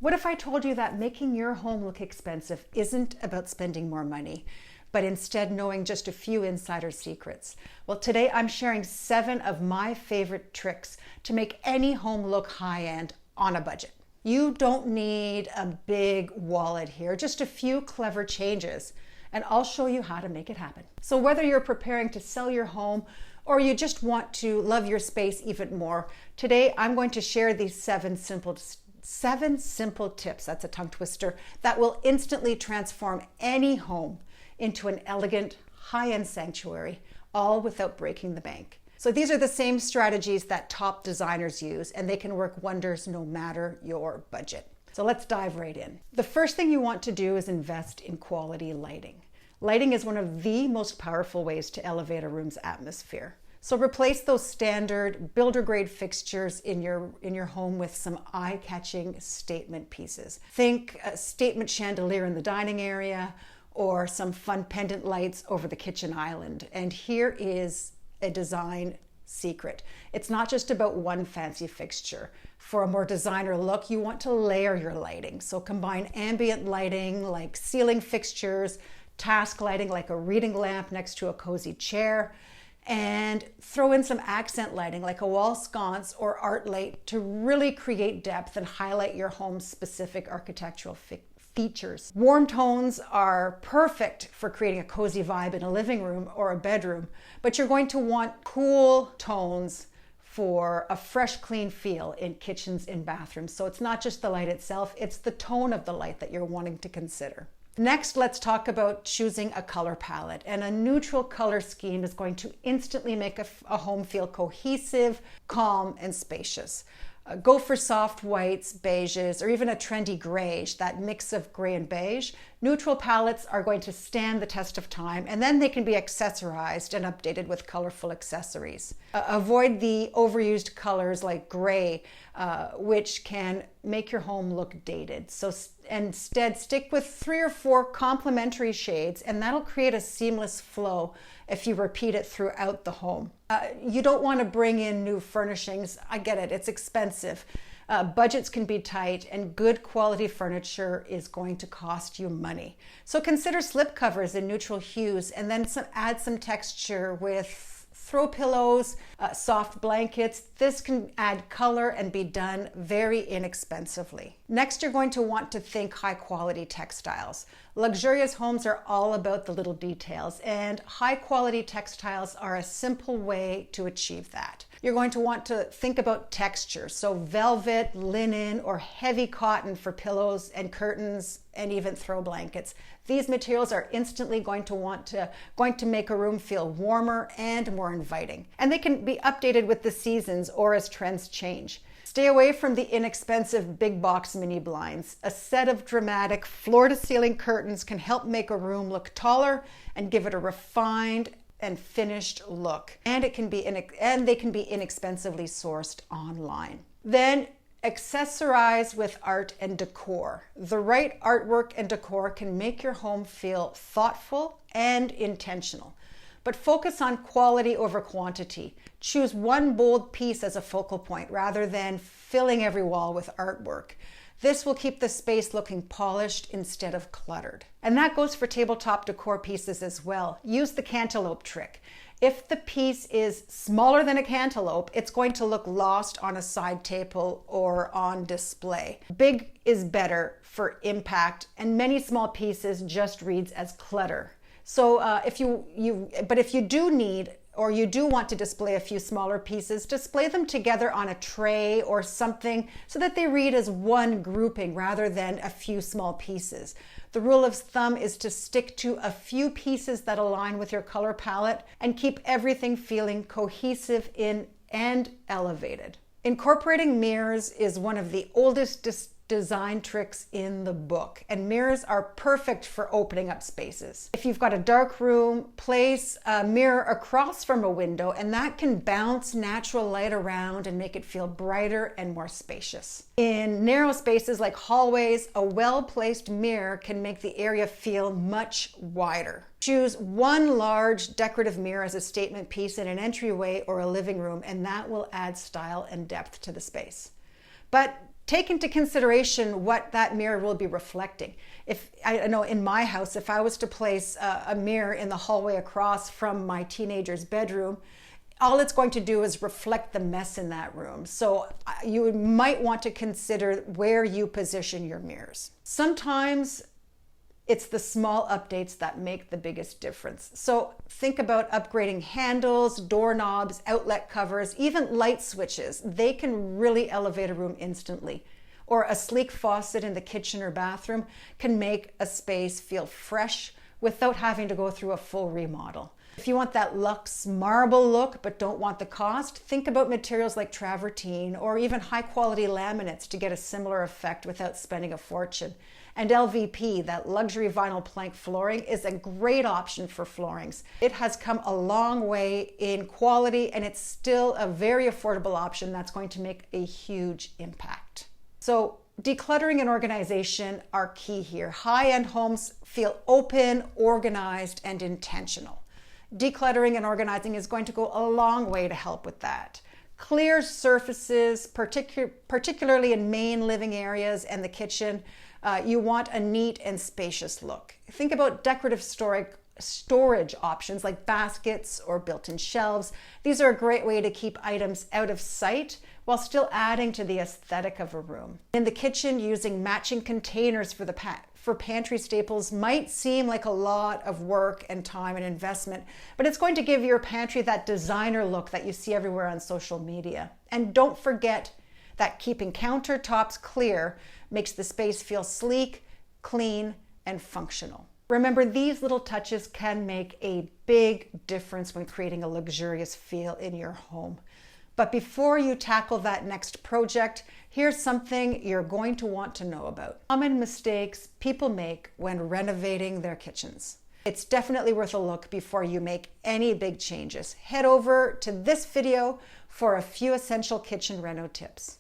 What if I told you that making your home look expensive isn't about spending more money, but instead knowing just a few insider secrets? Well, today I'm sharing 7 of my favorite tricks to make any home look high-end on a budget. You don't need a big wallet here, just a few clever changes, and I'll show you how to make it happen. So whether you're preparing to sell your home or you just want to love your space even more, today I'm going to share these 7 simple tips, that's a tongue twister, that will instantly transform any home into an elegant, high-end sanctuary, all without breaking the bank. So these are the same strategies that top designers use, and they can work wonders no matter your budget. So let's dive right in. The first thing you want to do is invest in quality lighting. Lighting is one of the most powerful ways to elevate a room's atmosphere. So replace those standard builder-grade fixtures in your home with some eye-catching statement pieces. Think a statement chandelier in the dining area or some fun pendant lights over the kitchen island. And here is a design secret. It's not just about one fancy fixture. For a more designer look, you want to layer your lighting. So combine ambient lighting like ceiling fixtures, task lighting like a reading lamp next to a cozy chair, and throw in some accent lighting like a wall sconce or art light to really create depth and highlight your home's specific architectural features. Warm tones are perfect for creating a cozy vibe in a living room or a bedroom, but you're going to want cool tones for a fresh, clean feel in kitchens and bathrooms. So it's not just the light itself, it's the tone of the light that you're wanting to consider. Next, let's talk about choosing a color palette. And a neutral color scheme is going to instantly make a home feel cohesive, calm, and spacious. Go for soft whites, beiges, or even a trendy grayish, that mix of gray and beige. Neutral palettes are going to stand the test of time, and then they can be accessorized and updated with colorful accessories. Avoid the overused colors like gray, which can make your home look dated. So instead, stick with 3 or 4 complementary shades, and that'll create a seamless flow if you repeat it throughout the home. You don't want to bring in new furnishings. I get it, it's expensive. Budgets can be tight, and good quality furniture is going to cost you money. So consider slip covers in neutral hues, and then add some texture with throw pillows, soft blankets. This can add color and be done very inexpensively. Next, you're going to want to think high quality textiles. Luxurious homes are all about the little details, and high quality textiles are a simple way to achieve that. You're going to want to think about texture, so velvet, linen, or heavy cotton for pillows and curtains and even throw blankets. These materials are instantly going to make a room feel warmer and more inviting. And they can be updated with the seasons or as trends change. Stay away from the inexpensive big box mini blinds. A set of dramatic floor-to-ceiling curtains can help make a room look taller and give it a refined and finished look. And they can be inexpensively sourced online. Then accessorize with art and decor. The right artwork and decor can make your home feel thoughtful and intentional. But focus on quality over quantity. Choose one bold piece as a focal point rather than filling every wall with artwork. This will keep the space looking polished instead of cluttered. And that goes for tabletop decor pieces as well. Use the cantaloupe trick. If the piece is smaller than a cantaloupe, it's going to look lost on a side table or on display. Big is better for impact, and many small pieces just reads as clutter. So if you do need or you do want to display a few smaller pieces, display them together on a tray or something so that they read as one grouping rather than a few small pieces. The rule of thumb is to stick to a few pieces that align with your color palette and keep everything feeling cohesive and elevated. Incorporating mirrors is one of the oldest design tricks in the book, and mirrors are perfect for opening up spaces. If you've got a dark room, place a mirror across from a window, and that can bounce natural light around and make it feel brighter and more spacious. In narrow spaces like hallways, a well-placed mirror can make the area feel much wider. Choose one large decorative mirror as a statement piece in an entryway or a living room, and that will add style and depth to the space. But take into consideration what that mirror will be reflecting. If I know in my house, if I was to place a mirror in the hallway across from my teenager's bedroom, all it's going to do is reflect the mess in that room. So you might want to consider where you position your mirrors. Sometimes it's the small updates that make the biggest difference. So think about upgrading handles, doorknobs, outlet covers, even light switches. They can really elevate a room instantly. Or a sleek faucet in the kitchen or bathroom can make a space feel fresh without having to go through a full remodel. If you want that luxe marble look but don't want the cost, think about materials like travertine or even high quality laminates to get a similar effect without spending a fortune. And LVP, that luxury vinyl plank flooring, is a great option for floorings. It has come a long way in quality and it's still a very affordable option that's going to make a huge impact. So decluttering and organization are key here. High-end homes feel open, organized, and intentional. Decluttering and organizing is going to go a long way to help with that. Clear surfaces, particularly in main living areas and the kitchen, you want a neat and spacious look. Think about decorative storage options like baskets or built-in shelves. These are a great way to keep items out of sight while still adding to the aesthetic of a room. In the kitchen, using matching containers for pantry staples might seem like a lot of work and time and investment, but it's going to give your pantry that designer look that you see everywhere on social media. And don't forget that keeping countertops clear makes the space feel sleek, clean, and functional. Remember, these little touches can make a big difference when creating a luxurious feel in your home. But before you tackle that next project, here's something you're going to want to know about. Common mistakes people make when renovating their kitchens. It's definitely worth a look before you make any big changes. Head over to this video for a few essential kitchen reno tips.